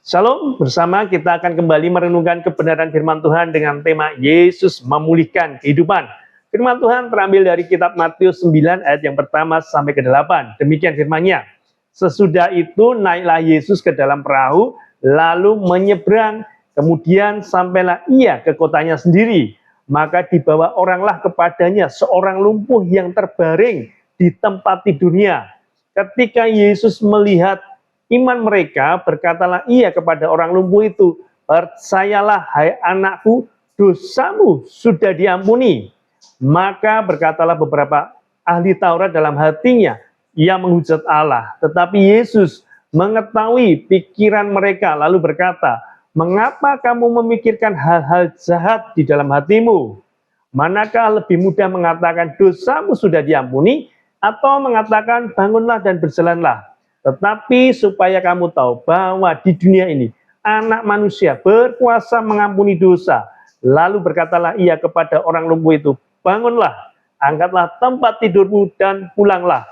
Shalom, bersama kita akan kembali merenungkan kebenaran firman Tuhan dengan tema Yesus memulihkan kehidupan. Firman Tuhan terambil dari kitab Matius 9 ayat yang pertama sampai ke-8. Demikian firman-Nya. Sesudah itu naiklah Yesus ke dalam perahu, lalu menyeberang, kemudian sampailah ia ke kotanya sendiri. Maka dibawa oranglah kepadanya seorang lumpuh yang terbaring di tempat tidurnya. Ketika Yesus melihat iman mereka, berkatalah ia kepada orang lumpuh itu, "Percayalah hai anakku, dosamu sudah diampuni." Maka berkatalah beberapa ahli Taurat dalam hatinya, ia menghujat Allah. Tetapi Yesus mengetahui pikiran mereka, lalu berkata, "Mengapa kamu memikirkan hal-hal jahat di dalam hatimu? Manakah lebih mudah mengatakan dosamu sudah diampuni, atau mengatakan bangunlah dan berjalanlah? Tetapi supaya kamu tahu bahwa di dunia ini anak manusia berkuasa mengampuni dosa." Lalu berkatalah ia kepada orang lumpuh itu, "Bangunlah, angkatlah tempat tidurmu dan pulanglah."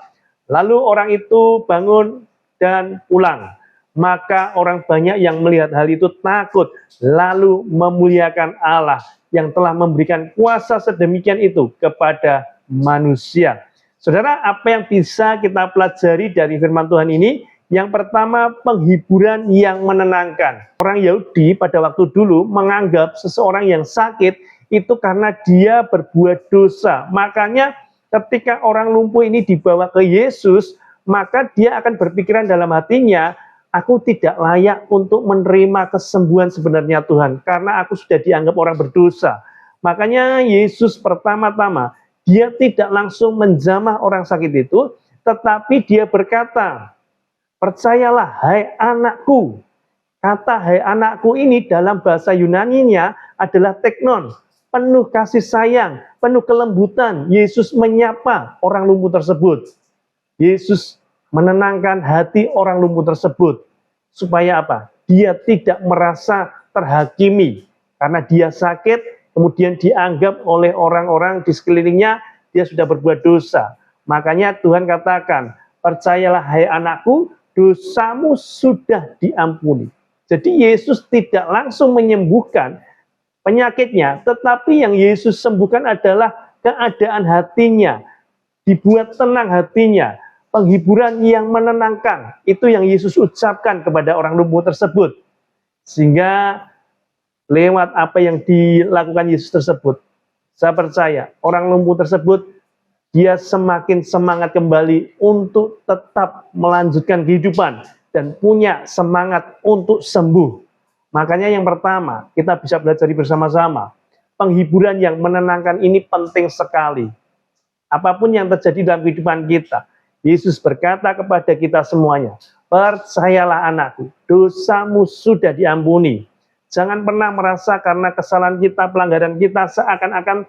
Lalu orang itu bangun dan pulang. Maka orang banyak yang melihat hal itu takut, lalu memuliakan Allah yang telah memberikan kuasa sedemikian itu kepada manusia. Saudara, apa yang bisa kita pelajari dari firman Tuhan ini? Yang pertama, penghiburan yang menenangkan. Orang Yahudi pada waktu dulu menganggap seseorang yang sakit itu karena dia berbuat dosa. Makanya ketika orang lumpuh ini dibawa ke Yesus, maka dia akan berpikiran dalam hatinya, "Aku tidak layak untuk menerima kesembuhan sebenarnya Tuhan, karena aku sudah dianggap orang berdosa." Makanya Yesus pertama-tama, dia tidak langsung menjamah orang sakit itu, tetapi dia berkata, "Percayalah hai anakku." Kata hai anakku ini dalam bahasa Yunaninya adalah teknon, penuh kasih sayang, penuh kelembutan. Yesus menyapa orang lumpuh tersebut. Yesus menenangkan hati orang lumpuh tersebut. Supaya apa? Dia tidak merasa terhakimi. Karena dia sakit, kemudian dianggap oleh orang-orang di sekelilingnya dia sudah berbuat dosa. Makanya Tuhan katakan, "Percayalah hai anakku, dosamu sudah diampuni." Jadi Yesus tidak langsung menyembuhkan penyakitnya, tetapi yang Yesus sembuhkan adalah keadaan hatinya, dibuat tenang hatinya, penghiburan yang menenangkan. Itu yang Yesus ucapkan kepada orang lumpuh tersebut. Sehingga lewat apa yang dilakukan Yesus tersebut, saya percaya orang lumpuh tersebut dia semakin semangat kembali untuk tetap melanjutkan kehidupan dan punya semangat untuk sembuh. Makanya yang pertama kita bisa belajar bersama-sama, penghiburan yang menenangkan ini penting sekali. Apapun yang terjadi dalam kehidupan kita, Yesus berkata kepada kita semuanya, "Percayalah anakku, dosamu sudah diampuni." Jangan pernah merasa karena kesalahan kita, pelanggaran kita, seakan-akan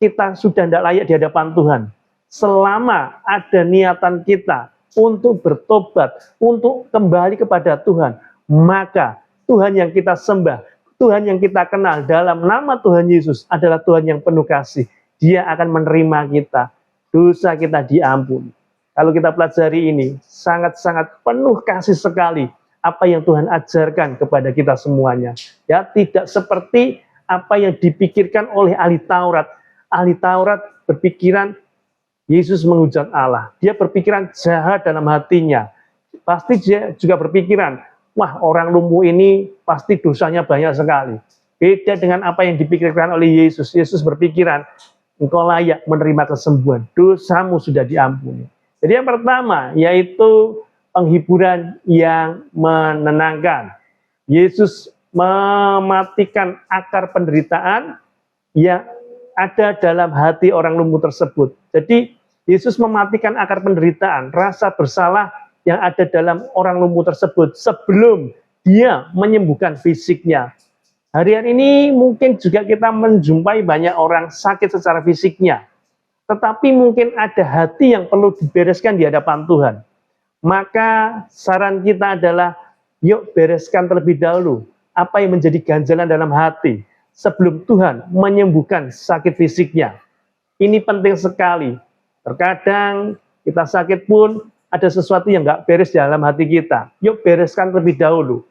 kita sudah tidak layak di hadapan Tuhan. Selama ada niatan kita untuk bertobat, untuk kembali kepada Tuhan, maka Tuhan yang kita sembah, Tuhan yang kita kenal dalam nama Tuhan Yesus adalah Tuhan yang penuh kasih. Dia akan menerima kita, dosa kita diampuni. Kalau kita pelajari ini, sangat-sangat penuh kasih sekali apa yang Tuhan ajarkan kepada kita semuanya. Ya, tidak seperti apa yang dipikirkan oleh ahli Taurat. Ahli Taurat berpikiran Yesus menghujat Allah. Dia berpikiran jahat dalam hatinya. Pasti dia juga berpikiran, wah orang lumpuh ini pasti dosanya banyak sekali. Beda dengan apa yang dipikirkan oleh Yesus. Yesus berpikiran, engkau layak menerima kesembuhan. Dosamu sudah diampuni. Jadi yang pertama yaitu penghiburan yang menenangkan. Yesus mematikan akar penderitaan yang ada dalam hati orang lumpuh tersebut. Jadi Yesus mematikan akar penderitaan, rasa bersalah yang ada dalam orang lumpuh tersebut sebelum dia menyembuhkan fisiknya. Hari-hari ini mungkin juga kita menjumpai banyak orang sakit secara fisiknya, tetapi mungkin ada hati yang perlu dibereskan di hadapan Tuhan. Maka saran kita adalah, yuk bereskan terlebih dahulu apa yang menjadi ganjalan dalam hati sebelum Tuhan menyembuhkan sakit fisiknya. Ini penting sekali. Terkadang kita sakit pun ada sesuatu yang nggak beres di dalam hati kita. Yuk bereskan terlebih dahulu.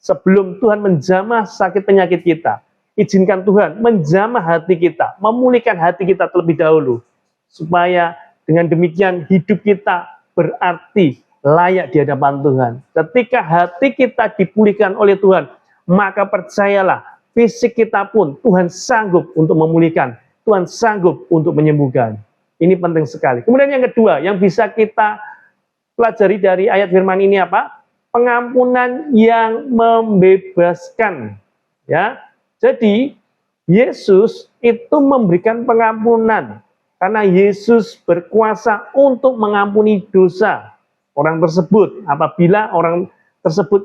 Sebelum Tuhan menjamah sakit penyakit kita, izinkan Tuhan menjamah hati kita, memulihkan hati kita terlebih dahulu, supaya dengan demikian hidup kita berarti layak di hadapan Tuhan. Ketika hati kita dipulihkan oleh Tuhan, maka percayalah, fisik kita pun Tuhan sanggup untuk memulihkan, Tuhan sanggup untuk menyembuhkan. Ini penting sekali. Kemudian yang kedua, yang bisa kita pelajari dari ayat firman ini apa? Pengampunan yang membebaskan. Ya, jadi Yesus itu memberikan pengampunan karena Yesus berkuasa untuk mengampuni dosa orang tersebut. Apabila orang tersebut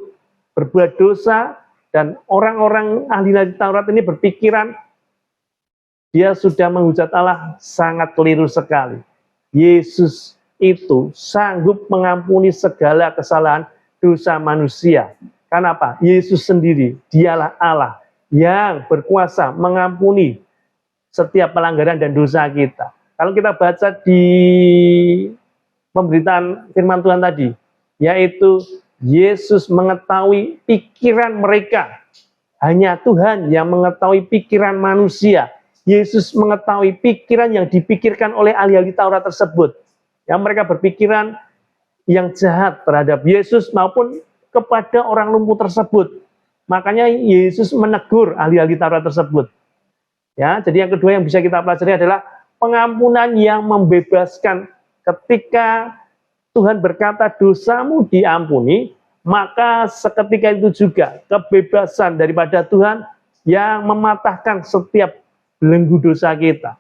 berbuat dosa dan orang-orang ahli Taurat ini berpikiran dia sudah menghujat Allah, sangat keliru sekali. Yesus itu sanggup mengampuni segala kesalahan dosa manusia. Kenapa? Yesus sendiri, dialah Allah yang berkuasa mengampuni setiap pelanggaran dan dosa kita. Kalau kita baca di pemberitaan firman Tuhan tadi, yaitu Yesus mengetahui pikiran mereka. Hanya Tuhan yang mengetahui pikiran manusia. Yesus mengetahui pikiran yang dipikirkan oleh ahli-ahli Taurat tersebut. Yang mereka berpikiran yang jahat terhadap Yesus maupun kepada orang lumpuh tersebut. Makanya Yesus menegur ahli-ahli Taurat tersebut. Ya, jadi yang kedua yang bisa kita pelajari adalah pengampunan yang membebaskan. Ketika Tuhan berkata dosamu diampuni, maka seketika itu juga kebebasan daripada Tuhan yang mematahkan setiap belenggu dosa kita.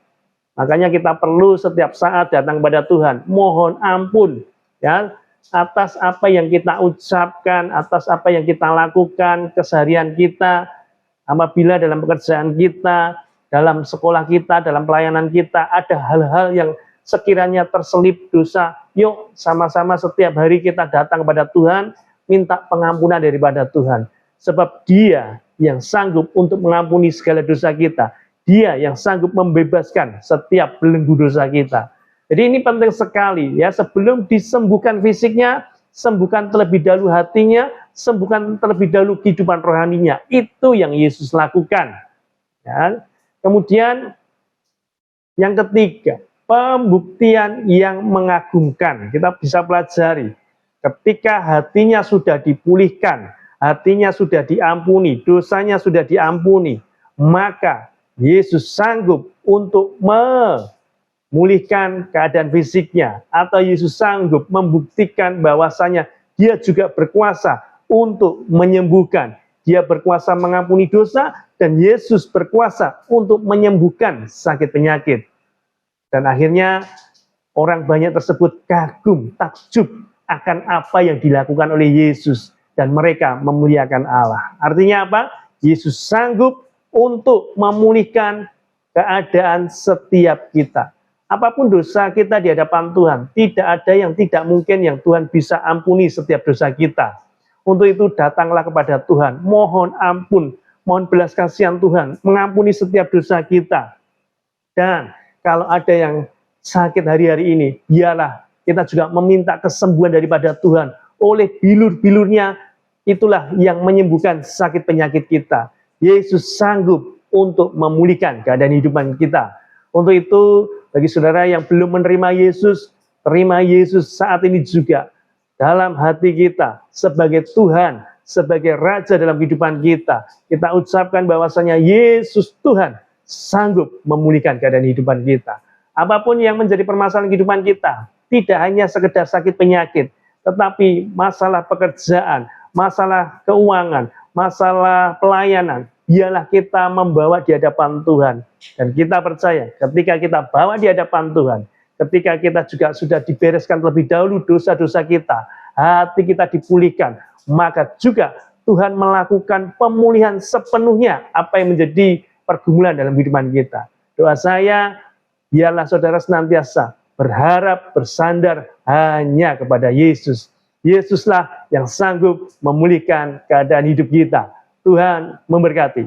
Makanya kita perlu setiap saat datang kepada Tuhan, mohon ampun ya atas apa yang kita ucapkan, atas apa yang kita lakukan keseharian kita, apabila dalam pekerjaan kita, dalam sekolah kita, dalam pelayanan kita ada hal-hal yang sekiranya terselip dosa. Yuk sama-sama setiap hari kita datang kepada Tuhan, minta pengampunan daripada Tuhan. Sebab Dia yang sanggup untuk mengampuni segala dosa kita. Dia yang sanggup membebaskan setiap belenggu dosa kita. Jadi ini penting sekali ya, sebelum disembuhkan fisiknya, sembuhkan terlebih dahulu hatinya, sembuhkan terlebih dahulu kehidupan rohaninya. Itu yang Yesus lakukan. Ya. Kemudian yang ketiga, pembuktian yang mengagumkan. Kita bisa pelajari ketika hatinya sudah dipulihkan, hatinya sudah diampuni, dosanya sudah diampuni, maka Yesus sanggup untuk memulihkan keadaan fisiknya, atau Yesus sanggup membuktikan bahwasanya Dia juga berkuasa untuk menyembuhkan. Dia berkuasa mengampuni dosa, dan Yesus berkuasa untuk menyembuhkan sakit penyakit. Dan akhirnya orang banyak tersebut kagum, takjub akan apa yang dilakukan oleh Yesus, dan mereka memuliakan Allah. Artinya apa? Yesus sanggup untuk memulihkan keadaan setiap kita. Apapun dosa kita di hadapan Tuhan, tidak ada yang tidak mungkin yang Tuhan bisa ampuni setiap dosa kita. Untuk itu datanglah kepada Tuhan, mohon ampun, mohon belas kasihan Tuhan, mengampuni setiap dosa kita. Dan kalau ada yang sakit hari-hari ini, biarlah kita juga meminta kesembuhan daripada Tuhan. Oleh bilur-bilurnya, itulah yang menyembuhkan sakit penyakit kita. Yesus sanggup untuk memulihkan keadaan hidupan kita. Untuk itu, bagi saudara yang belum menerima Yesus, terima Yesus saat ini juga dalam hati kita sebagai Tuhan, sebagai Raja dalam kehidupan kita. Kita ucapkan bahwasanya Yesus Tuhan sanggup memulihkan keadaan kehidupan kita. Apapun yang menjadi permasalahan kehidupan kita, tidak hanya sekedar sakit penyakit, tetapi masalah pekerjaan, masalah keuangan, masalah pelayanan, biarlah kita membawa di hadapan Tuhan. Dan kita percaya ketika kita bawa di hadapan Tuhan, ketika kita juga sudah dibereskan terlebih dahulu dosa-dosa kita, hati kita dipulihkan, maka juga Tuhan melakukan pemulihan sepenuhnya apa yang menjadi pergumulan dalam kehidupan kita. Doa saya, biarlah saudara senantiasa berharap, bersandar hanya kepada Yesus. Yesuslah yang sanggup memulihkan keadaan hidup kita. Tuhan memberkati.